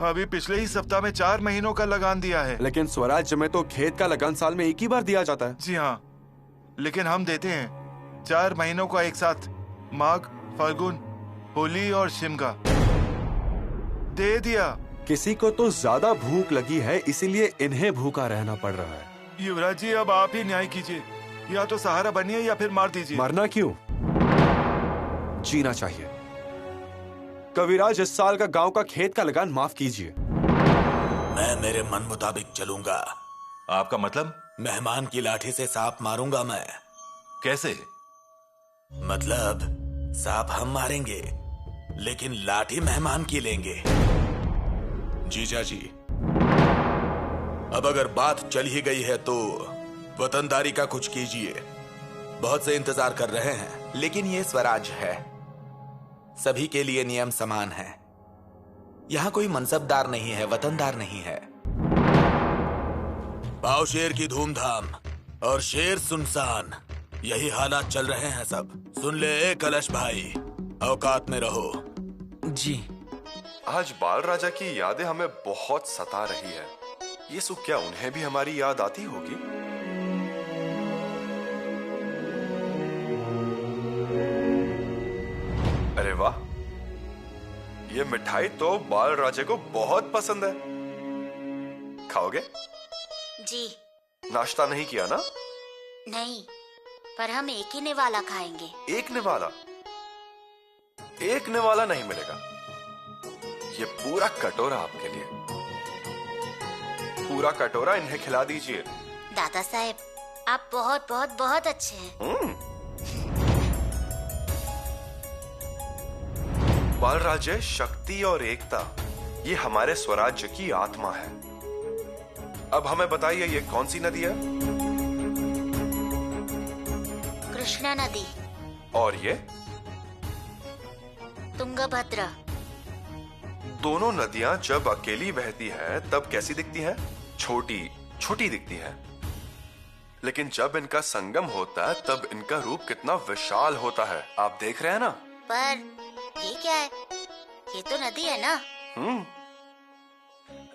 अभी पिछले ही सप्ताह में 4 महीनों का लगान दिया है। लेकिन स्वराज्य में तो खेत का लगान साल में एक ही बार दिया जाता है। जी हाँ, लेकिन हम देते हैं 4 महीनों का एक साथ। माघ, फाल्गुन, होली और शिमगा। दे दिया। किसी को तो ज्यादा भूख लगी है, इसीलिए इन्हें भूखा रहना पड़ रहा है। युवराज जी, अब आप ही न्याय कीजिए। या तो सहारा बनिए या फिर मार दीजिए। मरना क्यों, जीना चाहिए। कविराज, इस साल का गांव का खेत का लगान माफ कीजिए। मैं मेरे मन मुताबिक चलूंगा। आपका मतलब? मेहमान की लाठी से सांप मारूंगा मैं। कैसे? मतलब सांप हम मारेंगे, लेकिन लाठी मेहमान की लेंगे। जीजा जी, अब अगर बात चल ही गई है तो वतनदारी का कुछ कीजिए। बहुत से इंतजार कर रहे हैं। लेकिन ये स्वराज है, सभी के लिए नियम समान है। यहाँ कोई मनसबदार नहीं है, वतनदार नहीं है। पाव शेर की धूमधाम और शेर सुनसान, यही हालात चल रहे हैं सब। सुन ले कलश भाई, औकात में रहो। जी। आज बाल राजा की यादें हमें बहुत सता रही है। ये सुख, क्या उन्हें भी हमारी याद आती होगी? अरे वाह, ये मिठाई तो बाल राजे को बहुत पसंद है। खाओगे? जी। नाश्ता नहीं किया ना? नहीं, पर हम एक ही निवाला खाएंगे। एक निवाला? एक निवाला नहीं मिलेगा। ये पूरा कटोरा आपके लिए। पूरा कटोरा इन्हें खिला दीजिए। दादा साहब, आप बहुत बहुत बहुत अच्छे हैं। बाल राज्य, शक्ति और एकता, ये हमारे स्वराज्य की आत्मा है। अब हमें बताइए, ये कौन सी नदी है? कृष्णा नदी। और ये? तुंगभद्रा। दोनों नदियां जब अकेली बहती है तब कैसी दिखती हैं? छोटी छोटी दिखती हैं। लेकिन जब इनका संगम होता है तब इनका रूप कितना विशाल होता है। आप देख रहे हैं ना? पर ये क्या है? ये तो नदी है ना?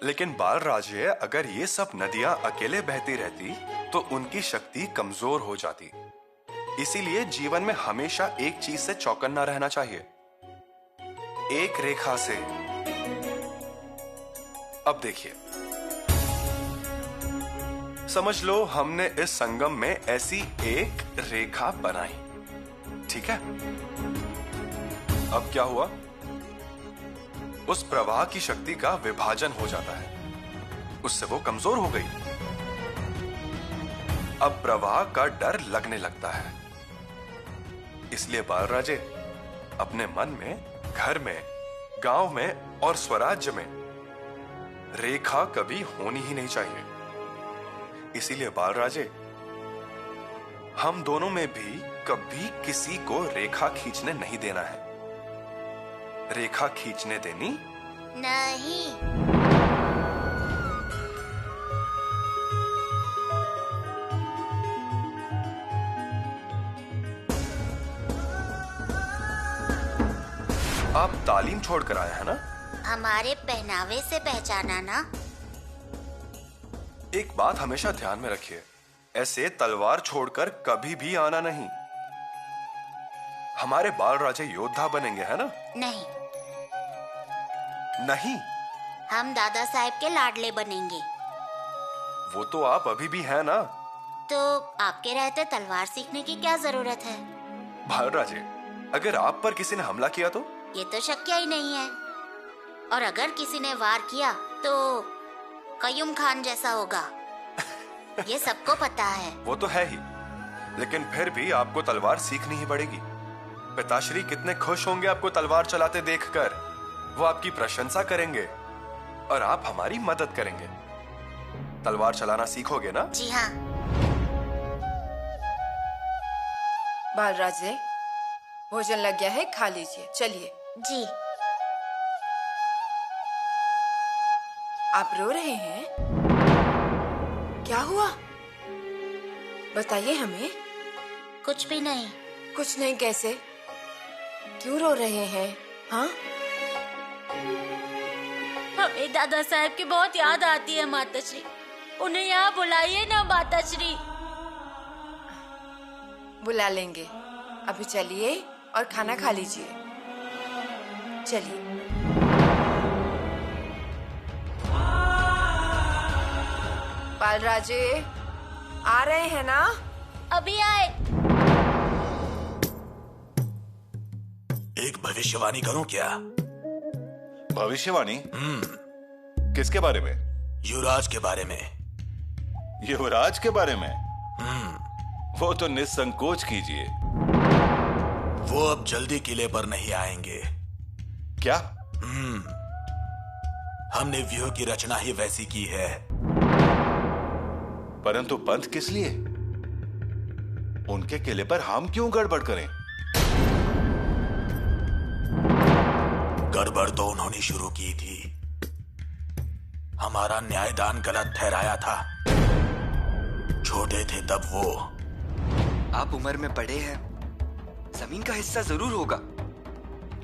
लेकिन बाल राज्य, अगर ये सब नदियां अकेले बहती रहती तो उनकी शक्ति कमजोर हो जाती। इसीलिए जीवन में हमेशा एक चीज से चौकन्ना रहना चाहिए, एक रेखा से। अब देखिए, समझ लो हमने इस संगम में ऐसी एक रेखा बनाई, ठीक है? अब क्या हुआ? उस प्रवाह की शक्ति का विभाजन हो जाता है, उससे वो कमजोर हो गई। अब प्रवाह का डर लगने लगता है। इसलिए बाल राजे, अपने मन में, घर में, गांव में और स्वराज्य में रेखा कभी होनी ही नहीं चाहिए। इसीलिए बाल राजे, हम दोनों में भी कभी किसी को रेखा खींचने नहीं देना है। रेखा खींचने देनी नहीं। आप तालीम छोड़कर आए हैं ना? हमारे पहनावे से पहचाना ना? एक बात हमेशा ध्यान में रखिए, ऐसे तलवार छोड़कर कभी भी आना नहीं। हमारे बाल राजे योद्धा बनेंगे, है ना? नहीं। नहीं? हम दादा साहब के लाडले बनेंगे। वो तो आप अभी भी हैं ना? तो आपके रहते तलवार सीखने की क्या जरूरत है? बाल राजे, अगर आप पर किसी ने हमला किया तो? ये तो शक्य ही नहीं है। और अगर किसी ने वार किया तो कयूम खान जैसा होगा। ये सबको पता है। वो तो है ही, लेकिन फिर भी आपको तलवार सीखनी ही पड़ेगी। पिताश्री कितने खुश होंगे आपको तलवार चलाते देखकर। वो आपकी प्रशंसा करेंगे और आप हमारी मदद करेंगे। तलवार चलाना सीखोगे ना? जी हाँ। बालराजे, भोजन लग गया है, खा लीजिए। चलिए। जी। आप रो रहे हैं? क्या हुआ? बताइए हमें। कुछ भी नहीं। कुछ नहीं कैसे? क्यों रो रहे हैं? हाँ? हमें मुझे दादा साहब की बहुत याद आती है माताश्री। उन्हें यहाँ बुलाइए ना माताश्री। बुला लेंगे। अभी चलिए और खाना खा लीजिए। चलिए। बालराजे आ रहे हैं ना? अभी आए। एक भविष्यवाणी करूं क्या? भविष्यवाणी? किसके बारे में? युवराज के बारे में। युवराज के बारे में? वो तो निसंकोच कीजिए। वो अब जल्दी किले पर नहीं आएंगे। क्या? हमने व्यूह की रचना ही वैसी की है। परंतु पंत किस लिए? उनके किले पर हम क्यों गड़बड़ करें? गड़बड़ तो उन्होंने शुरू की थी। हमारा न्यायदान गलत ठहराया था। छोटे थे तब वो। आप उम्र में बड़े हैं, जमीन का हिस्सा जरूर होगा,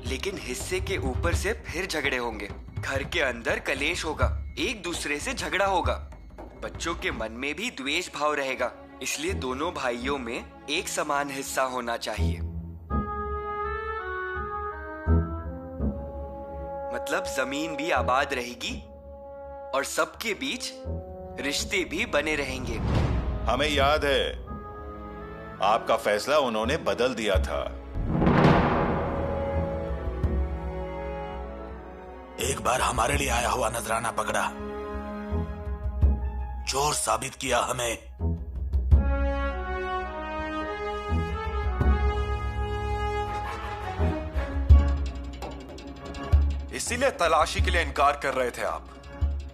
लेकिन हिस्से के ऊपर से फिर झगड़े होंगे। घर के अंदर कलेश होगा, एक दूसरे से झगड़ा होगा। बच्चों के मन में भी द्वेष भाव रहेगा। इसलिए दोनों भाइयों में एक समान हिस्सा होना चाहिए। मतलब जमीन भी आबाद रहेगी और सबके बीच रिश्ते भी बने रहेंगे। हमें याद है, आपका फैसला उन्होंने बदल दिया था। एक बार हमारे लिए आया हुआ नजराना पकड़ा, चोर साबित किया हमें। इसीलिए तलाशी के लिए इनकार कर रहे थे आप?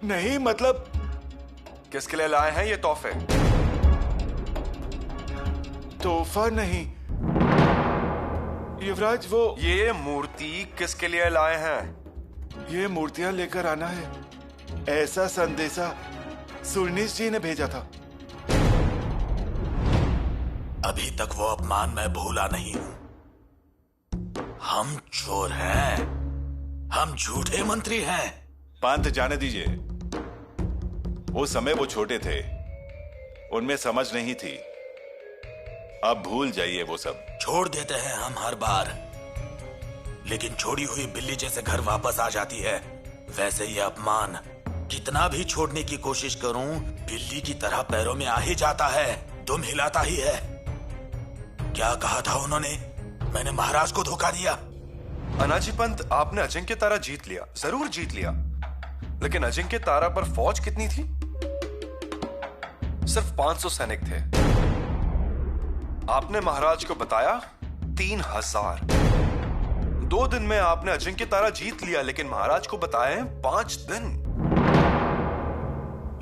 नहीं, मतलब किसके लिए लाए हैं ये तोहफे? तोहफा नहीं युवराज, वो ये मूर्ति किसके लिए लाए हैं? ये मूर्तियां लेकर आना है, ऐसा संदेशा सुरनीश जी ने भेजा था। अभी तक वो अपमान मैं भूला नहीं हूं। हम चोर हैं, हम झूठे मंत्री हैं। पंत जाने दीजिए। उस समय वो छोटे थे, उनमें समझ नहीं थी। अब भूल जाइए वो सब। छोड़ देते हैं हम हर बार, लेकिन छोड़ी हुई बिल्ली जैसे घर वापस आ जाती है। वैसे ही अपमान कितना भी छोड़ने की कोशिश करूं, बिल्ली की तरह पैरों में आ ही जाता है, दुम हिलाता ही है। क्या कहा था उन्होंने? मैंने महाराज को धोखा दिया। अनाजी पंत, आपने अजिंक्य तारा जीत लिया, जरूर जीत लिया, लेकिन अजिंक्य तारा पर फौज कितनी थी? सिर्फ 500 सैनिक थे। आपने महाराज को बताया 3000। 2 दिन में आपने अजिंक्य तारा जीत लिया, लेकिन महाराज को बताए 5 दिन।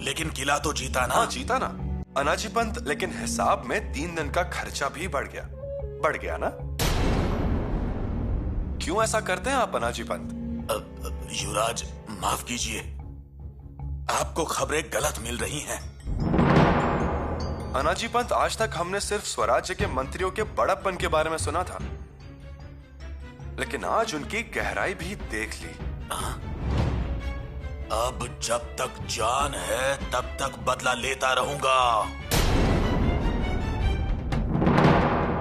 लेकिन किला तो जीता ना? हाँ, जीता ना अनाजी पंत, लेकिन हिसाब में 3 दिन का खर्चा भी बढ़ गया ना? क्यों ऐसा करते हैं आप अनाजी पंत? युवराज माफ कीजिए, आपको खबरें गलत मिल रही हैं। अनाजी पंत, आज तक हमने सिर्फ स्वराज्य के मंत्रियों के बड़प्पन के बारे में सुना था, लेकिन आज उनकी गहराई भी देख ली। अब जब तक जान है तब तक बदला लेता रहूंगा।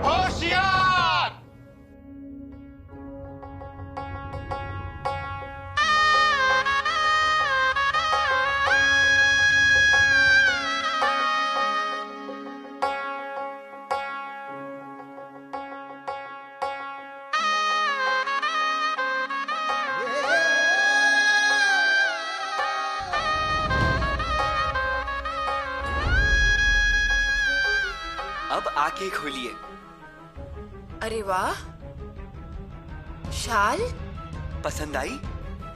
होशियार! अब आंखें खोलिए। अरे वाह, शाल पसंद आई?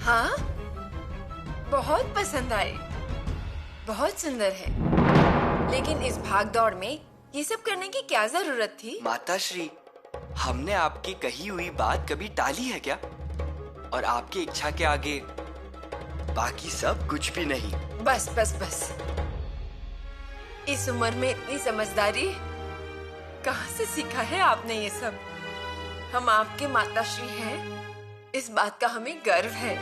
हाँ, बहुत पसंद आई। बहुत सुंदर है, लेकिन इस भाग दौड़ में ये सब करने की क्या जरूरत थी? माताश्री, हमने आपकी कही हुई बात कभी टाली है क्या? और आपकी इच्छा के आगे बाकी सब कुछ भी नहीं। बस बस बस, इस उम्र में इतनी समझदारी कहाँ से सीखा है आपने ये सब? हम आपके माताश्री हैं, इस बात का हमें गर्व है।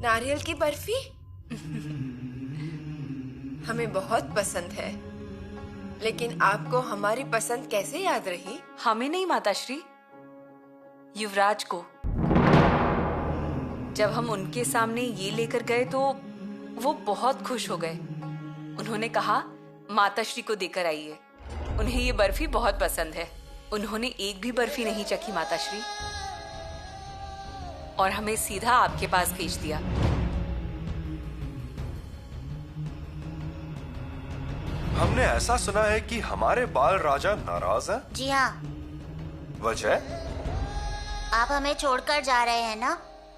नारियल की बर्फी हमें बहुत पसंद है, लेकिन आपको हमारी पसंद कैसे याद रही? हमें नहीं माताश्री, युवराज को। जब हम उनके सामने ये लेकर गए तो वो बहुत खुश हो गए। उन्होंने कहा माताश्री को देकर आइए, उन्हें ये बर्फी बहुत पसंद है। उन्होंने एक भी बर्फी नहीं चखी माताश्री, और हमें सीधा आपके पास भेज दिया। हमने ऐसा सुना है कि हमारे बाल राजा नाराज हैं। जी हाँ। वजह? आप हमें छोड़कर जा रहे हैं ना,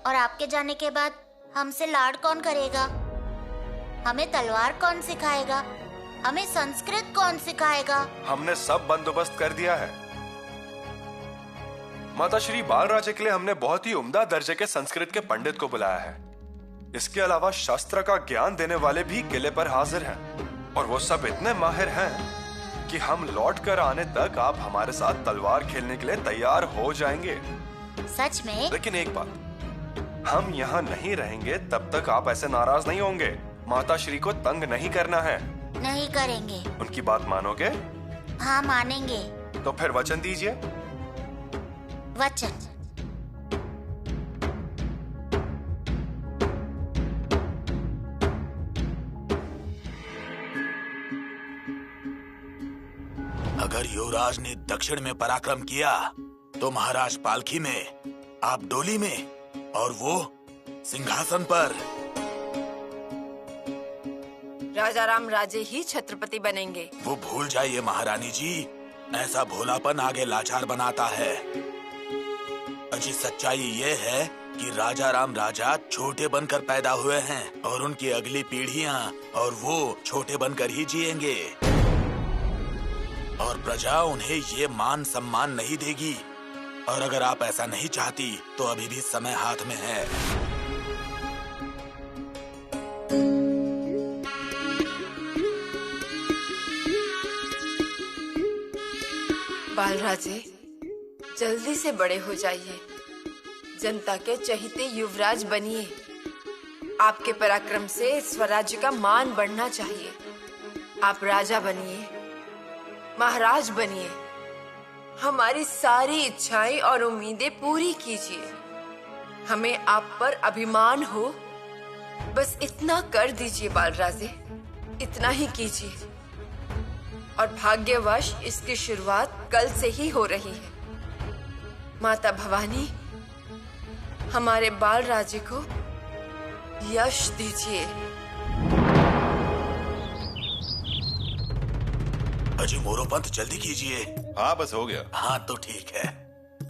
और आपके जाने के बाद हमसे लाड कौन करेगा? हमें तलवार कौन सिखाएगा? हमें संस्कृत कौन सिखाएगा? हमने सब बंदोबस्त कर दिया है माताश्री। बाल राजे के लिए हमने बहुत ही उम्दा दर्जे के संस्कृत के पंडित को बुलाया है। इसके अलावा शास्त्र का ज्ञान देने वाले भी किले पर हाजिर हैं, और वो सब इतने माहिर हैं कि हम लौट कर आने तक आप हमारे साथ तलवार खेलने के लिए तैयार हो जाएंगे। सच में? लेकिन एक बात, हम यहाँ नहीं रहेंगे तब तक आप ऐसे नाराज नहीं होंगे। माताश्री को तंग नहीं करना है। नहीं करेंगे। उनकी बात मानोगे? हाँ, मानेंगे। तो फिर वचन दीजिए। वचन। अगर युवराज ने दक्षिण में पराक्रम किया तो महाराज पालकी में, आप डोली में, और वो सिंहासन पर। राजा राम राजे ही छत्रपति बनेंगे। वो भूल जाइए महारानी जी, ऐसा भोलापन आगे लाचार बनाता है। अजी सच्चाई ये है कि राजा राम राजा छोटे बनकर पैदा हुए हैं, और उनकी अगली पीढ़ियां और वो छोटे बनकर ही जिएंगे, और प्रजा उन्हें ये मान सम्मान नहीं देगी। और अगर आप ऐसा नहीं चाहती तो अभी भी समय हाथ में है। बालराजे, जल्दी से बड़े हो जाइए, जनता के चहेते युवराज बनिए। आपके पराक्रम से स्वराज्य का मान बढ़ना चाहिए। आप राजा बनिए, महाराज बनिए, हमारी सारी इच्छाएं और उम्मीदें पूरी कीजिए। हमें आप पर अभिमान हो, बस इतना कर दीजिए बालराजे, इतना ही कीजिए। और भाग्यवश इसकी शुरुआत कल से ही हो रही है। माता भवानी, हमारे बाल राजे को यश दीजिए। अजी मोरोपंत, जल्दी कीजिए। हाँ, बस हो गया। हाँ तो ठीक है।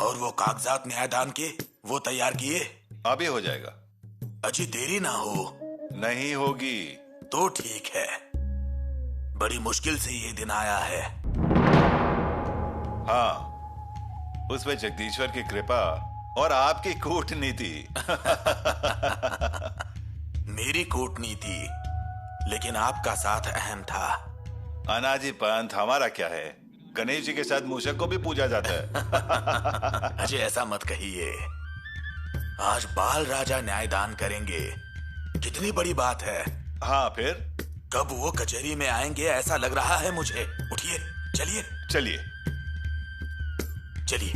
और वो कागजात न्यायदान के वो तैयार किए? अभी हो जाएगा। अजी देरी ना हो। नहीं होगी। तो ठीक है। बड़ी मुश्किल से ये दिन आया है। हाँ, उसमें जगदीश्वर की कृपा और आपकी कूटनीति। मेरी कूटनीति, लेकिन आपका साथ अहम था। अनाजी पंथ, हमारा क्या है? गणेश जी के साथ मूषक को भी पूजा जाता है। अजय ऐसा मत कहिए। आज बाल राजा न्यायदान करेंगे, कितनी बड़ी बात है। हाँ, फिर कब वो कचहरी में आएंगे ऐसा लग रहा है मुझे। उठिए, चलिए चलिए चलिए।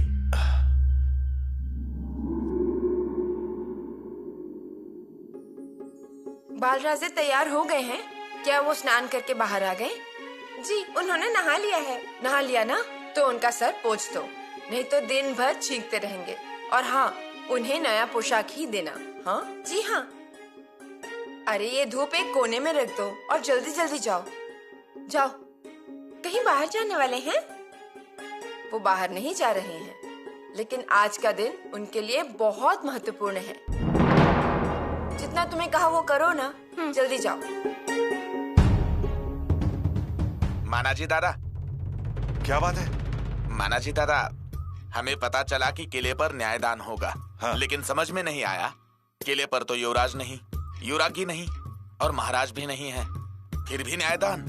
बालराजे तैयार हो गए हैं क्या? वो स्नान करके बाहर आ गए? जी, उन्होंने नहा लिया है। नहा लिया ना, तो उनका सर पोंछ दो, नहीं तो दिन भर छींकते रहेंगे। और हाँ, उन्हें नया पोशाक ही देना। हाँ जी हाँ। अरे ये धूप एक कोने में रख दो और जल्दी जल्दी जाओ। जाओ, कहीं बाहर जाने वाले हैं? वो बाहर नहीं जा रहे हैं, लेकिन आज का दिन उनके लिए बहुत महत्वपूर्ण है। जितना तुम्हें कहा वो करो ना। जल्दी जाओ। मानाजी दादा। क्या बात है? मानाजी दादा, हमें पता चला कि किले पर न्यायदान होगा। हाँ। लेकिन समझ में नहीं आया, किले पर तो युवराज नहीं, युवरागी नहीं और महाराज भी नहीं है, फिर भी न्यायदान।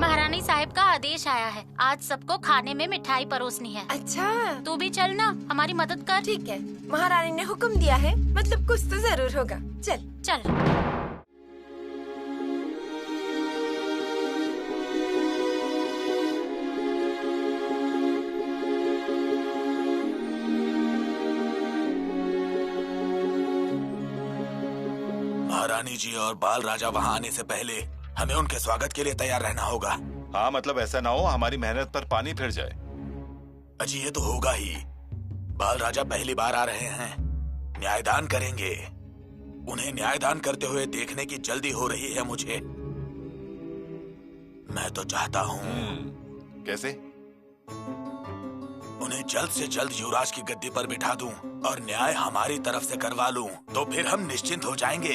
महारानी साहब का आदेश आया है, आज सबको खाने में मिठाई परोसनी है। अच्छा, तू भी चल ना, हमारी मदद कर। ठीक है, महारानी ने हुक्म दिया है, मतलब कुछ तो जरूर होगा। चल चल। महारानी जी और बाल राजा वहाँ आने से पहले हमें उनके स्वागत के लिए तैयार रहना होगा। हाँ, मतलब ऐसा ना हो हमारी मेहनत पर पानी फिर जाए। अजी ये तो होगा ही। बाल राजा पहली बार आ रहे हैं, न्यायदान करेंगे। उन्हें न्यायदान करते हुए देखने की जल्दी हो रही है मुझे। मैं तो चाहता हूँ कैसे? उन्हें जल्द से जल्द युवराज की गद्दी पर बिठा दूं और न्याय हमारी तरफ से करवा लूं, तो फिर हम निश्चिंत हो जाएंगे।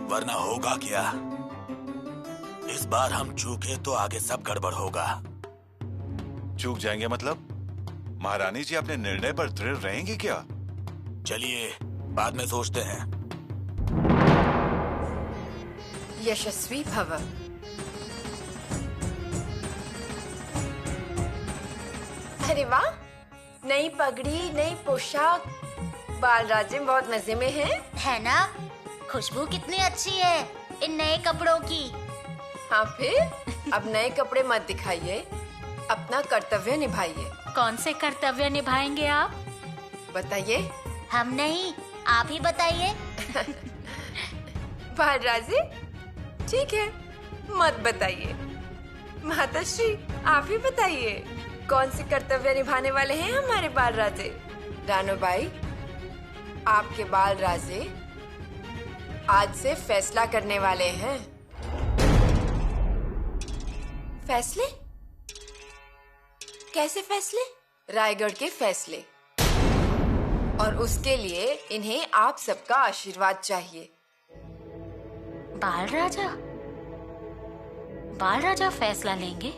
वरना होगा क्या, इस बार हम चूके तो आगे सब गड़बड़ होगा। चूक जाएंगे मतलब? महारानी जी अपने निर्णय पर दृढ़ रहेंगी क्या? चलिए बाद में सोचते हैं। यशस्वी भव। अरे वाह, नई पगड़ी, नई पोशाक, बाल राजे बहुत मजे में हैं। है ना? खुशबू कितनी अच्छी है इन नए कपड़ों की। हाँ फिर अब नए कपड़े मत दिखाइए, अपना कर्तव्य निभाइए। कौन से कर्तव्य निभाएंगे आप? बताइए। हम नहीं, आप ही बताइए। बाल राजे, ठीक है, मत बताइए। माताश्री, आप ही बताइए, कौन से कर्तव्य निभाने वाले हैं हमारे बाल राजे? रानो बाई, आपके बाल राजे आज से फैसला करने वाले हैं। फैसले? कैसे फैसले? रायगढ़ के फैसले, और उसके लिए इन्हें आप सबका आशीर्वाद चाहिए। बाल राजा फैसला लेंगे?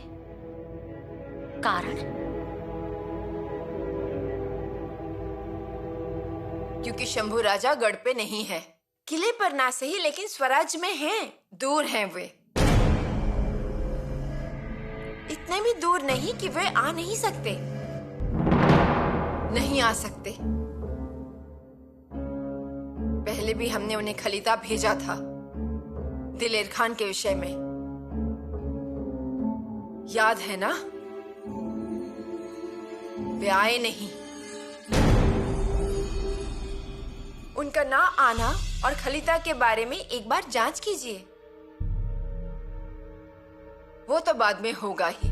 कारण? क्योंकि शंभू राजा गढ़ पे नहीं है, किले पर ना सही लेकिन स्वराज में हैं। दूर हैं वे, इतने भी दूर नहीं कि वे आ नहीं सकते, नहीं आ सकते। पहले भी हमने उन्हें खलीता भेजा था दिलेर खान के विषय में, याद है ना? वे आए नहीं। उनका ना आना और खलीता के बारे में एक बार जांच कीजिए, वो तो बाद में होगा ही,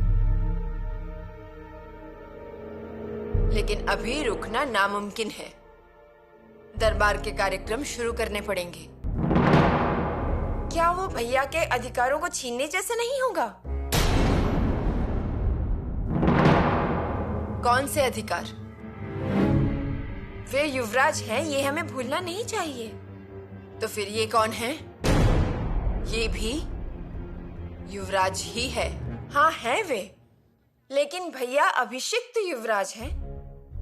लेकिन अभी रुकना नामुमकिन है। दरबार के कार्यक्रम शुरू करने पड़ेंगे। क्या वो भैया के अधिकारों को छीनने जैसा नहीं होगा? कौन से अधिकार? वे युवराज हैं, ये हमें भूलना नहीं चाहिए। तो फिर ये कौन है? ये भी युवराज ही है। हाँ है वे, लेकिन भैया अभिषिक्त युवराज हैं।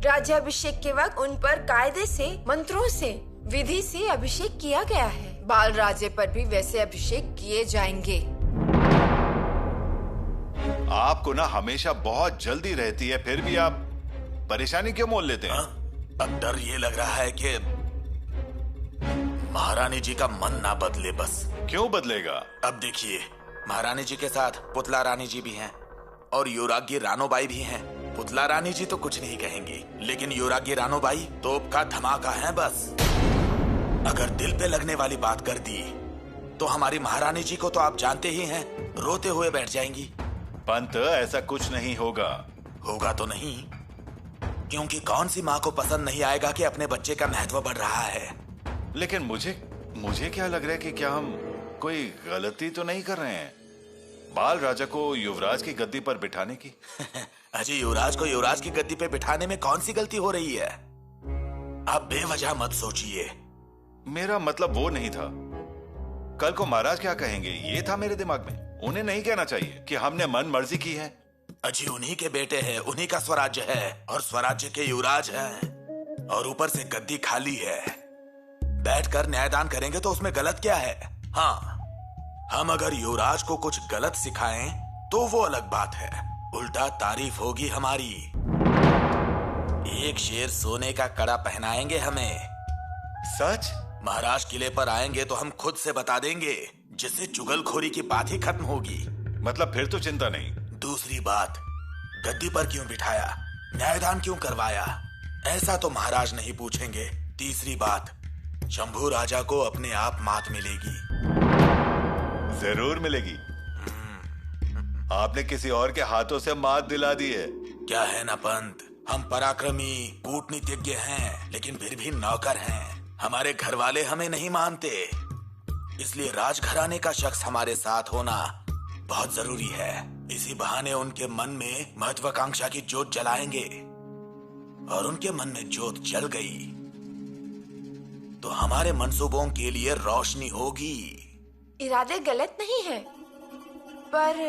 राज्याभिषेक के वक्त उन पर कायदे से, मंत्रों से, विधि से अभिषेक किया गया है। बाल राजे पर भी वैसे अभिषेक किए जाएंगे। आपको ना हमेशा बहुत जल्दी रहती है, फिर भी आप परेशानी क्यों मोल लेते हैं? अब डर ये लग रहा है कि महारानी जी का मन ना बदले बस। क्यों बदलेगा? अब देखिए, महारानी जी के साथ पुतला रानी जी भी हैं और युवरागी रानोबाई भी हैं। पुतला रानी जी तो कुछ नहीं कहेंगी, लेकिन युवरागी रानोबाई तोप का धमाका है बस। अगर दिल पे लगने वाली बात कर दी तो हमारी महारानी जी को तो आप जानते ही हैं, रोते हुए बैठ जाएंगी। पंत, ऐसा कुछ नहीं होगा। होगा तो नहीं, क्योंकि कौन सी माँ को पसंद नहीं आएगा कि अपने बच्चे का महत्व बढ़ रहा है। लेकिन मुझे क्या लग रहा है कि क्या हम कोई गलती तो नहीं कर रहे हैं बाल राजा को युवराज की गद्दी पर बिठाने की? अजय, युवराज को युवराज की गद्दी पे बिठाने में कौन सी गलती हो रही है? आप बेवजह मत सोचिए। मेरा मतलब वो नहीं था। कल को महाराज क्या कहेंगे ये था मेरे दिमाग में। उन्हें नहीं कहना चाहिए कि हमने मन मर्जी की है। अजी, उन्हीं के बेटे हैं, उन्हीं का स्वराज्य है और स्वराज्य के युवराज हैं, और ऊपर से गद्दी खाली है। बैठकर न्यायदान करेंगे तो उसमें गलत क्या है? हाँ, हम अगर युवराज को कुछ गलत सिखाएं तो वो अलग बात है, उल्टा तारीफ होगी हमारी। एक शेर सोने का कड़ा पहनाएंगे हमें। सच? महाराज किले पर आएंगे तो हम खुद से बता देंगे, जिससे चुगलखोरी की बात ही खत्म होगी। मतलब फिर तो चिंता नहीं। दूसरी बात, गद्दी पर क्यों बिठाया, न्यायदान क्यों करवाया, ऐसा तो महाराज नहीं पूछेंगे। तीसरी बात, शंभू राजा को अपने आप मात मिलेगी। जरूर मिलेगी। आपने किसी और के हाथों से मात दिला दी है। क्या है ना पंत, हम पराक्रमी कूटनीतिज्ञ हैं, लेकिन फिर भी नौकर हैं। हमारे घर वाले हमें नहीं मानते, इसलिए राजघराने का शख्स हमारे साथ होना बहुत जरूरी है। इसी बहाने उनके मन में महत्वाकांक्षा की जोत जलाएंगे, और उनके मन में जोत जल गई तो हमारे मंसूबों के लिए रोशनी होगी। इरादे गलत नहीं है, पर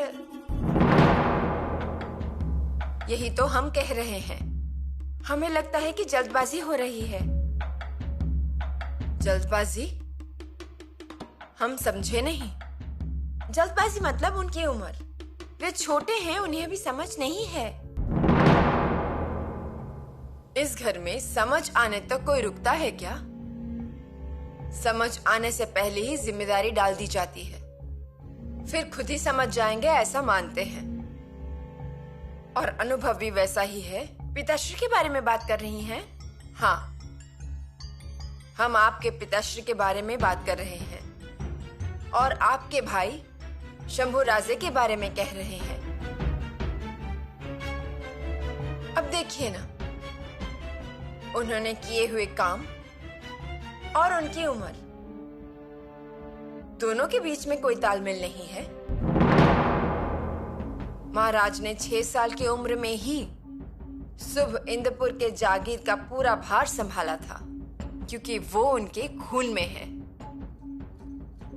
यही तो हम कह रहे हैं। हमें लगता है कि जल्दबाजी हो रही है। जल्दबाजी? हम समझे नहीं। जल्दबाजी मतलब उनकी उम्र, वे छोटे हैं, उन्हें अभी समझ नहीं है। इस घर में समझ आने तक कोई रुकता है क्या? समझ आने से पहले ही जिम्मेदारी डाल दी जाती है, फिर खुद ही समझ जाएंगे ऐसा मानते हैं। और अनुभव भी वैसा ही है। पिताश्री के बारे में बात कर रही हैं? हाँ, हम आपके पिताश्री के बारे में बात कर रहे हैं, और आपके भाई शंभू राजे के बारे में कह रहे हैं। अब देखिए ना, उन्होंने किए हुए काम और उनकी उम्र, दोनों के बीच में कोई तालमेल नहीं है। महाराज ने 6 साल की उम्र में ही शुभ इंद्रपुर के जागीर का पूरा भार संभाला था, क्योंकि वो उनके खून में है।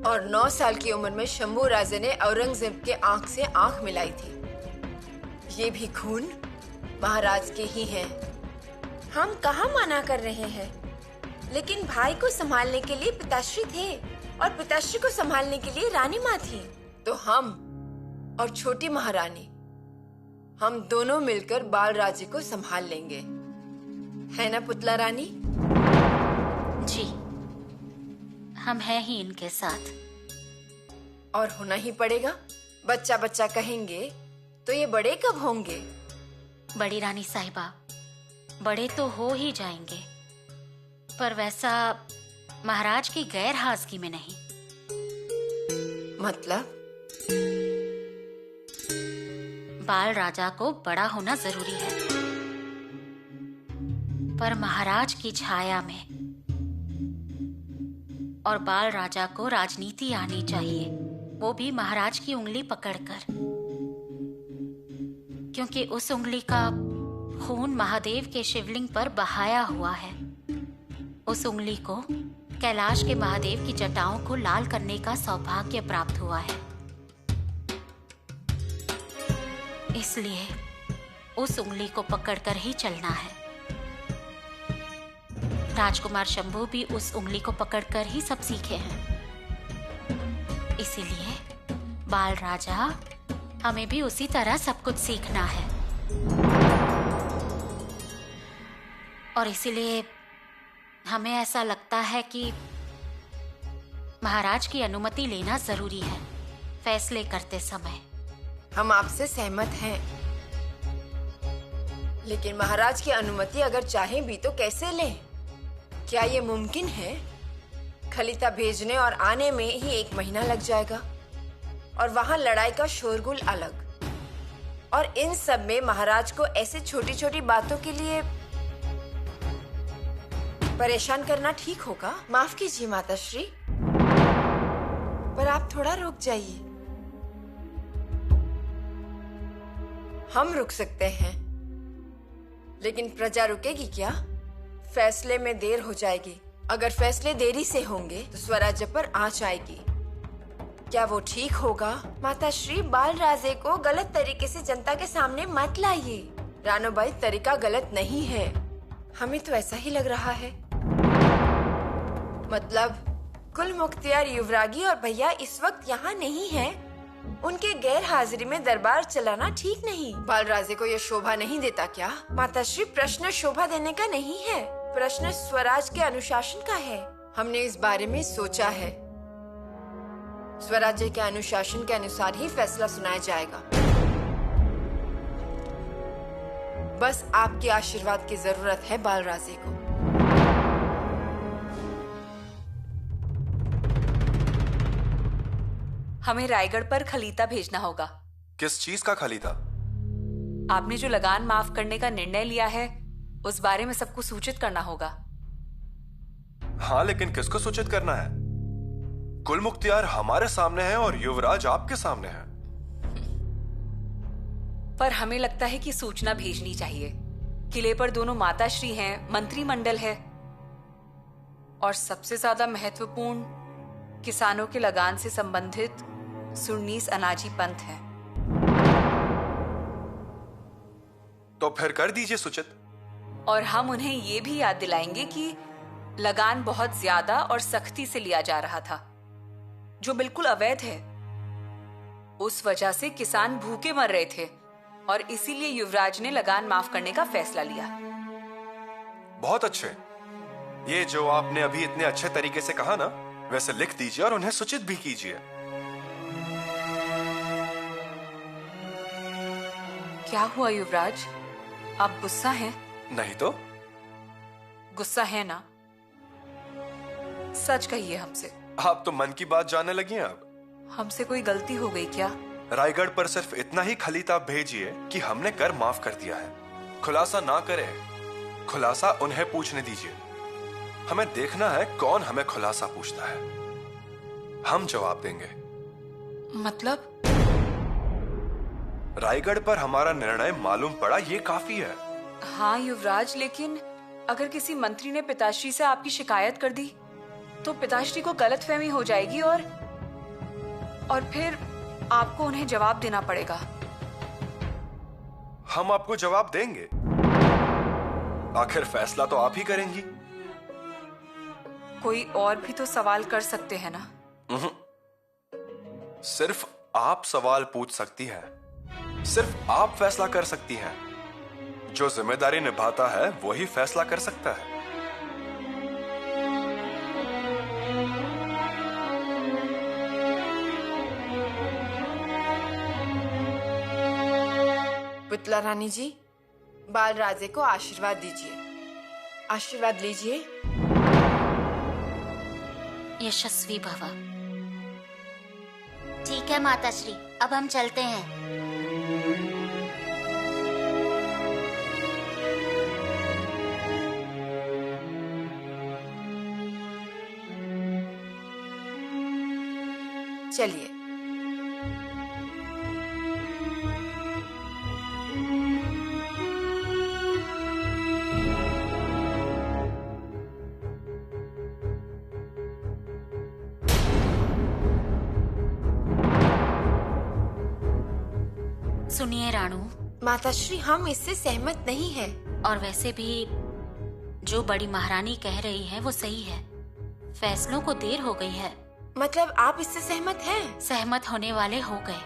और 9 साल की उम्र में शंभू राजे ने औरंगजेब के आंख से आंख मिलाई थी। ये भी खून महाराज के ही हैं। हम कहाँ मना कर रहे हैं, लेकिन भाई को संभालने के लिए पिताश्री थे, और पिताश्री को संभालने के लिए रानी माँ थी। तो हम और छोटी महारानी, हम दोनों मिलकर बाल राजे को संभाल लेंगे, है ना पुतला रानी? जी, हम हैं ही इनके साथ। और होना ही पड़ेगा। बच्चा बच्चा कहेंगे तो ये बड़े कब होंगे? बड़ी रानी साहिबा, बड़े तो हो ही जाएंगे, पर वैसा महाराज की गैर हाजिरी में नहीं। मतलब? बाल राजा को बड़ा होना जरूरी है, पर महाराज की छाया में। और बाल राजा को राजनीति आनी चाहिए, वो भी महाराज की उंगली पकड़कर, क्योंकि उस उंगली का खून महादेव के शिवलिंग पर बहाया हुआ है। उस उंगली को कैलाश के महादेव की जटाओं को लाल करने का सौभाग्य प्राप्त हुआ है। इसलिए उस उंगली को पकड़कर ही चलना है। राजकुमार शंभू भी उस उंगली को पकड़कर ही सब सीखे हैं। इसीलिए बाल राजा, हमें भी उसी तरह सब कुछ सीखना है। और इसीलिए हमें ऐसा लगता है कि महाराज की अनुमति लेना जरूरी है फैसले करते समय। हम आपसे सहमत हैं, लेकिन महाराज की अनुमति अगर चाहें भी तो कैसे लें? क्या ये मुमकिन है? खलीता भेजने और आने में ही 1 महीना लग जाएगा, और वहां लड़ाई का शोरगुल अलग। और इन सब में महाराज को ऐसे छोटी छोटी बातों के लिए परेशान करना ठीक होगा? माफ कीजिए माताश्री, पर आप थोड़ा रुक जाइए। हम रुक सकते हैं, लेकिन प्रजा रुकेगी क्या? फैसले में देर हो जाएगी। अगर फैसले देरी से होंगे तो स्वराज्य पर आंच आएगी। क्या वो ठीक होगा? माताश्री, बाल राजे को गलत तरीके से जनता के सामने मत लाइए। रानोबाई, तरीका गलत नहीं है, हमें तो ऐसा ही लग रहा है। मतलब कुल मुख्तियार युवरागी और भैया इस वक्त यहाँ नहीं है। उनके गैर हाजिरी में दरबार चलाना ठीक नहीं। बालराजे को यह शोभा नहीं देता क्या? माताश्री, प्रश्न शोभा देने का नहीं है, प्रश्न स्वराज के अनुशासन का है। हमने इस बारे में सोचा है। स्वराज्य के अनुशासन के अनुसार ही फैसला सुनाया जाएगा। बस आपके आशीर्वाद की जरूरत है बालराजे को। हमें रायगढ़ पर खलीता भेजना होगा। किस चीज का खलीता? आपने जो लगान माफ करने का निर्णय लिया है उस बारे में सबको सूचित करना होगा। हाँ, लेकिन किसको सूचित करना है? कुल मुख्तियार हमारे सामने है और युवराज आपके सामने है। पर हमें लगता है कि सूचना भेजनी चाहिए। किले पर दोनों माताश्री हैं, मंत्रिमंडल है और सबसे ज्यादा महत्वपूर्ण किसानों के लगान से संबंधित सुरनीस अनाजी पंथ है। तो फिर कर दीजिए सूचित। और हम उन्हें ये भी याद दिलाएंगे कि लगान बहुत ज्यादा और सख्ती से लिया जा रहा था, जो बिल्कुल अवैध है। उस वजह से किसान भूखे मर रहे थे और इसीलिए युवराज ने लगान माफ करने का फैसला लिया। बहुत अच्छे। ये जो आपने अभी इतने अच्छे तरीके से कहा ना, वैसे लिख दीजिए और उन्हें सूचित भी कीजिए। क्या हुआ युवराज, आप गुस्सा हैं? नहीं तो। गुस्सा है ना? सच कहिए हमसे। आप तो मन की बात जानने लगी हैं अब। हमसे कोई गलती हो गई क्या? रायगढ़ पर सिर्फ इतना ही खलीता भेजिए कि हमने कर माफ कर दिया है। खुलासा ना करें, खुलासा उन्हें पूछने दीजिए। हमें देखना है कौन हमें खुलासा पूछता है, हम जवाब देंगे। मतलब? रायगढ़ पर हमारा निर्णय मालूम पड़ा, ये काफी है। हाँ युवराज, लेकिन अगर किसी मंत्री ने पिताश्री से आपकी शिकायत कर दी तो पिताश्री को गलतफहमी हो जाएगी और फिर आपको उन्हें जवाब देना पड़ेगा। हम आपको जवाब देंगे, आखिर फैसला तो आप ही करेंगी। कोई और भी तो सवाल कर सकते हैं ना? सिर्फ आप सवाल पूछ सकती हैं, सिर्फ आप फैसला कर सकती हैं। जो जिम्मेदारी निभाता है वही फैसला कर सकता है। पुतला रानी जी, बालराजे को आशीर्वाद दीजिए। आशीर्वाद लीजिए। यशस्वी भव। ठीक है माताश्री, अब हम चलते हैं। चलिए। सुनिए राणू। माताश्री, हम इससे सहमत नहीं है। और वैसे भी जो बड़ी महारानी कह रही है वो सही है। फैसलों को देर हो गई है। मतलब आप इससे सहमत हैं? सहमत होने वाले हो गए।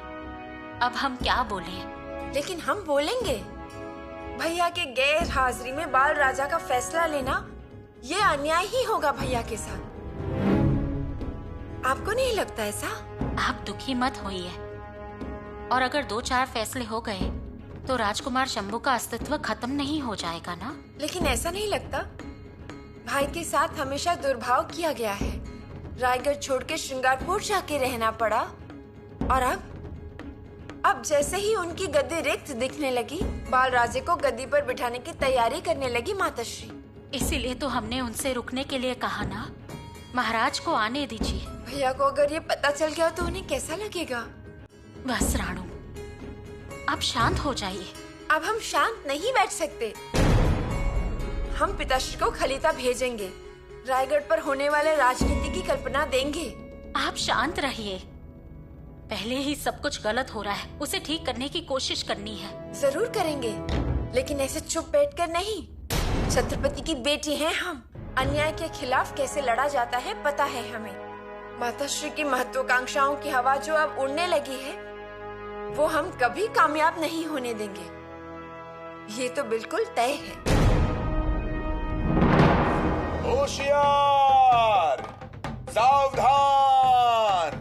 अब हम क्या बोलें? लेकिन हम बोलेंगे। भैया के गैर हाजिरी में बाल राजा का फैसला लेना ये अन्याय ही होगा भैया के साथ। आपको नहीं लगता ऐसा? आप दुखी मत होइए। और अगर 2-4 फैसले हो गए तो राजकुमार शंभू का अस्तित्व खत्म नहीं हो जाएगा ना? लेकिन ऐसा नहीं लगता? भाई के साथ हमेशा दुर्भाव किया गया है। रायगढ़ छोड़ के श्रृंगारपुर जाके रहना पड़ा और अब जैसे ही उनकी गद्दी रिक्त दिखने लगी, बालराजे को गद्दी पर बिठाने की तैयारी करने लगी माताश्री। इसीलिए तो हमने उनसे रुकने के लिए कहा ना। महाराज को आने दीजिए। भैया को अगर ये पता चल गया तो उन्हें कैसा लगेगा? बस राणू, अब शांत हो जाइए। अब हम शांत नहीं बैठ सकते। हम पिताश्री को खलीता भेजेंगे, रायगढ़ पर होने वाले राजनीति की कल्पना देंगे। आप शांत रहिए। पहले ही सब कुछ गलत हो रहा है, उसे ठीक करने की कोशिश करनी है। जरूर करेंगे, लेकिन ऐसे चुप बैठकर नहीं। छत्रपति की बेटी हैं हम। अन्याय के खिलाफ कैसे लड़ा जाता है पता है हमें। माताश्री की महत्वाकांक्षाओं की हवा जो अब उड़ने लगी है, वो हम कभी कामयाब नहीं होने देंगे। ये तो बिल्कुल तय है। होशियार, सावधान!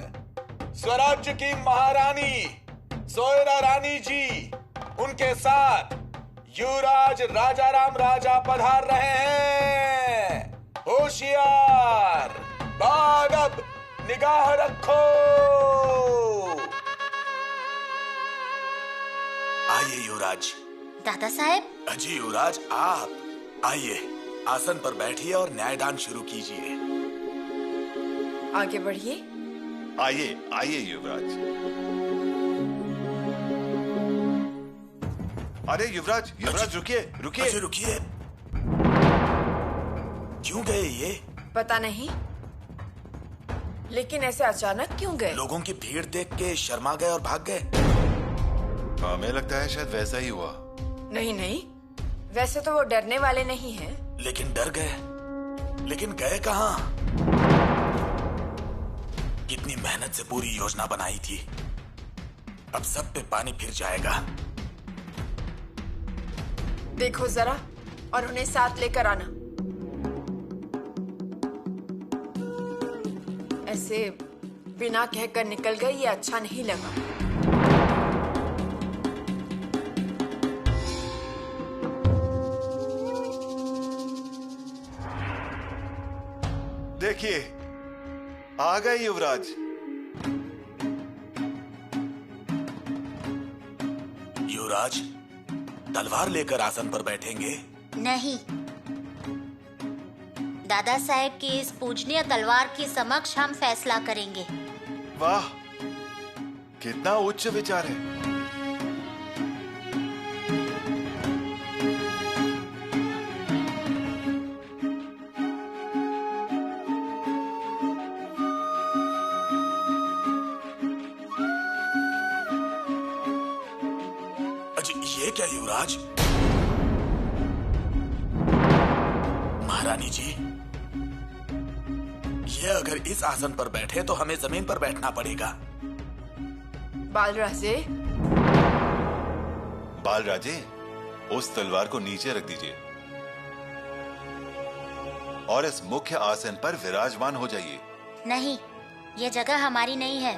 स्वराज्य की महारानी सोयरा रानी जी, उनके साथ युवराज राजाराम राजा पधार रहे हैं। होशियार, बाग अब निगाह रखो। आइए युवराज। दादा साहब। अजी युवराज, आप आइए, आसन पर बैठिए और न्यायदान शुरू कीजिए। आगे बढ़िए। आइए आइए युवराज। अरे युवराज, युवराज रुकिए रुकिए। रुकिए, क्यों गए ये? पता नहीं, लेकिन ऐसे अचानक क्यों गए? लोगों की भीड़ देख के शर्मा गए और भाग गए। हमें लगता है शायद वैसा ही हुआ। नहीं नहीं, वैसे तो वो डरने वाले नहीं हैं। लेकिन डर गए। लेकिन गए कहाँ? कितनी मेहनत से पूरी योजना बनाई थी, अब सब पे पानी फिर जाएगा। देखो जरा और उन्हें साथ लेकर आना। ऐसे बिना कहकर निकल गए, ये अच्छा नहीं लगा। देखिए, आ गए युवराज। युवराज, तलवार लेकर आसन पर बैठेंगे? नहीं, दादा साहेब की इस पूजनीय तलवार के समक्ष हम फैसला करेंगे। वाह, कितना उच्च विचार है। ये क्या युवराज? महारानी जी, ये अगर इस आसन पर बैठे तो हमें जमीन पर बैठना पड़ेगा। बालराजे, बालराजे, उस तलवार को नीचे रख दीजिए और इस मुख्य आसन पर विराजमान हो जाइए। नहीं, ये जगह हमारी नहीं है।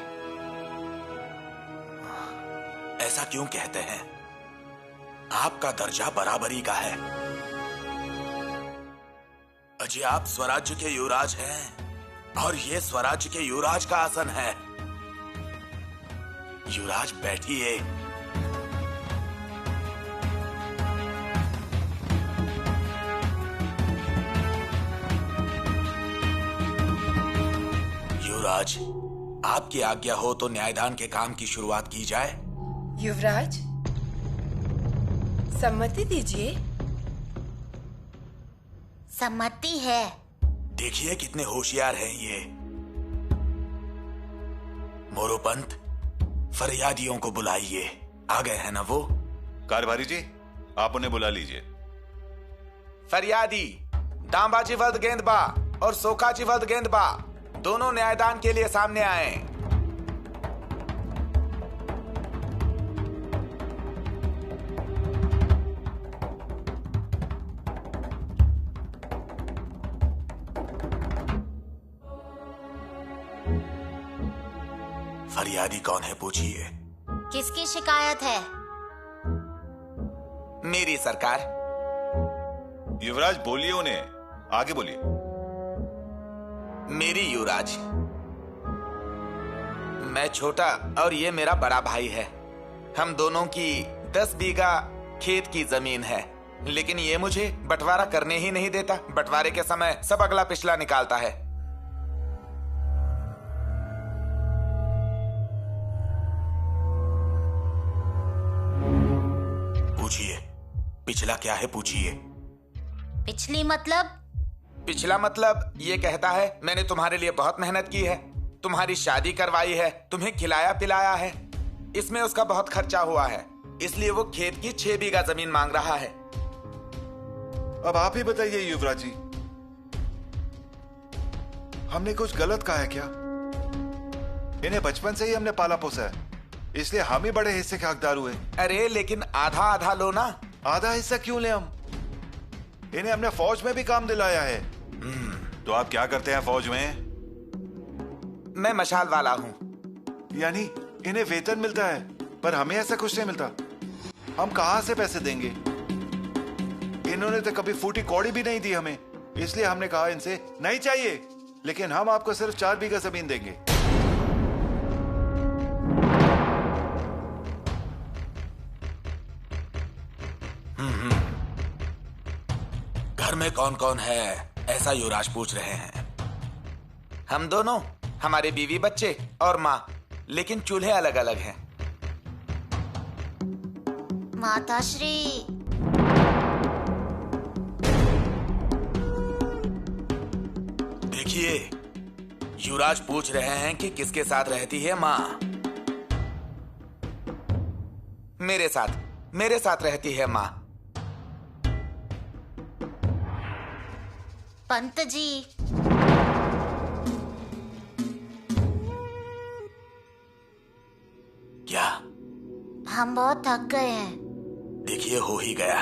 ऐसा क्यों कहते हैं? आपका दर्जा बराबरी का है। अजी, आप स्वराज्य के युवराज हैं और ये स्वराज्य के युवराज का आसन है। युवराज बैठिए। युवराज, आपकी आज्ञा हो तो न्यायदान के काम की शुरुआत की जाए। युवराज, सम्मति दीजिए। सम्मति है। देखिए कितने होशियार हैं ये। मोरोपंत, फरियादियों को बुलाइए। आ गए हैं ना वो? कारभारी जी, आप उन्हें बुला लीजिए। फरियादी दांबाजी वल्द गेंदबा और सोखाजी वल्द गेंदबा दोनों न्यायदान के लिए सामने आए। फरियादी कौन है पूछिए। किसकी शिकायत है? मेरी सरकार। युवराज बोलिए उन्हें, आगे बोलिए। मेरी युवराज। मैं छोटा और ये मेरा बड़ा भाई है। हम दोनों की 10 बीघा खेत की जमीन है, लेकिन ये मुझे बंटवारा करने ही नहीं देता। बंटवारे के समय सब अगला पिछला निकालता है। पूछिए, पिछला क्या है पूछिए। पिछली मतलब? पिछला मतलब ये कहता है मैंने तुम्हारे लिए बहुत मेहनत की है, तुम्हारी शादी करवाई है, तुम्हें खिलाया पिलाया है, इसमें उसका बहुत खर्चा हुआ है, इसलिए वो खेत की 6 बीघा जमीन मांग रहा है। अब आप ही बताइए युवराज जी, हमने कुछ गलत कहा है क्या? इन्हें बचपन से ही हमने पाला पोसा है, इसलिए हम ही बड़े हिस्से के हकदार हुए। अरे लेकिन आधा आधा लो ना। आधा हिस्सा क्यों ले हम? इन्हें हमने फौज में भी काम दिलाया है। तो आप क्या करते हैं फौज में? मैं मशाल वाला हूँ। यानी इन्हें वेतन मिलता है, पर हमें ऐसा कुछ नहीं मिलता। हम कहां से पैसे देंगे? इन्होंने तो कभी फूटी कौड़ी भी नहीं दी हमें, इसलिए हमने कहा इनसे नहीं चाहिए, लेकिन हम आपको सिर्फ 4 बीघा जमीन देंगे। घर में कौन कौन है ऐसा युवराज पूछ रहे हैं। हम दोनों, हमारे बीवी बच्चे और माँ, लेकिन चूल्हे अलग अलग हैं। माताश्री, देखिए, युवराज पूछ रहे हैं कि किसके साथ रहती है माँ। मेरे साथ रहती है माँ। पंत जी, क्या? हम बहुत थक गए हैं। देखिए, हो ही गया।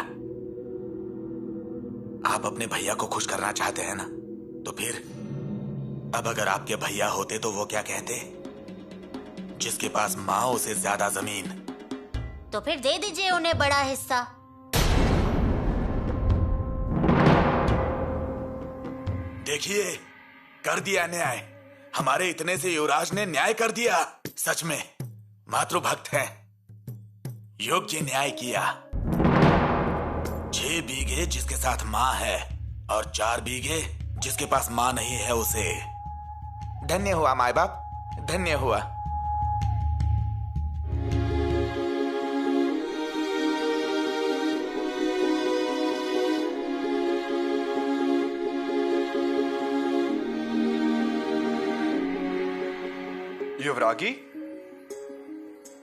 आप अपने भैया को खुश करना चाहते हैं ना, तो फिर अब अगर आपके भैया होते तो वो क्या कहते? जिसके पास माँ उसे ज्यादा जमीन। तो फिर दे दीजिए उन्हें बड़ा हिस्सा। देखिए, कर दिया न्याय। हमारे इतने से युवराज ने न्याय कर दिया। सच में मातृभक्त है। योग्य न्याय किया। 6 बीघे जिसके साथ माँ है और 4 बीघे जिसके पास माँ नहीं है उसे। धन्य हुआ माय बाप, धन्य हुआ।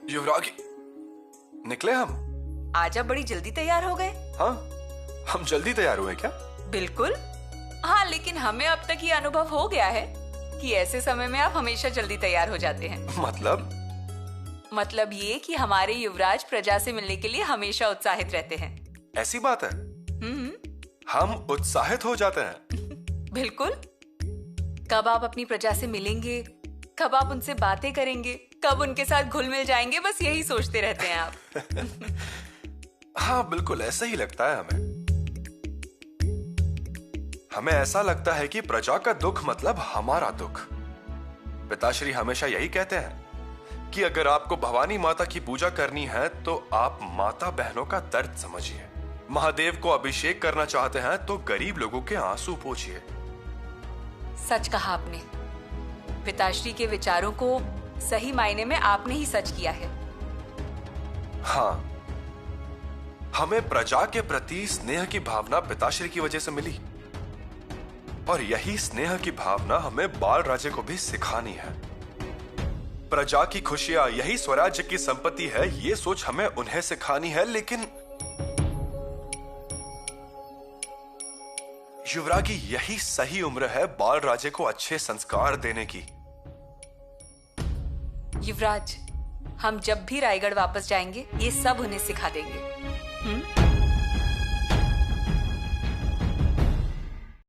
युवरागी निकले हम। आज आप बड़ी जल्दी तैयार हो गए। हाँ, हम जल्दी तैयार हुए क्या? बिल्कुल। हाँ, लेकिन हमें अब तक ये अनुभव हो गया है कि ऐसे समय में आप हमेशा जल्दी तैयार हो जाते हैं। मतलब ये कि हमारे युवराज प्रजा से मिलने के लिए हमेशा उत्साहित रहते हैं। ऐसी बात है? हम उत्साहित हो जाते हैं। बिल्कुल। कब आप अपनी प्रजा से मिलेंगे, कब आप उनसे बातें करेंगे, कब उनके साथ घुल मिल जाएंगे, बस यही सोचते रहते हैं आप। हाँ, बिल्कुल ऐसा ही लगता है हमें ऐसा लगता है कि प्रजा का दुख मतलब हमारा दुख। पिताश्री हमेशा यही कहते हैं कि अगर आपको भवानी माता की पूजा करनी है तो आप माता बहनों का दर्द समझिए। महादेव को अभिषेक करना चाहते हैं तो गरीब लोगों के आंसू पोंछिए। सच कहा आपने। पिताश्री के विचारों को सही मायने में आपने ही सच किया है। हाँ, हमें प्रजा के प्रति स्नेह की भावना पिताश्री की वजह से मिली, और यही स्नेह की भावना हमें बाल राजे को भी सिखानी है। प्रजा की खुशियां यही स्वराज्य की संपत्ति है, ये सोच हमें उन्हें सिखानी है। लेकिन युवरागी, यही सही उम्र है बाल राजे को अच्छे संस्कार देने की। युवराज, हम जब भी रायगढ़ वापस जाएंगे ये सब उन्हें सिखा देंगे।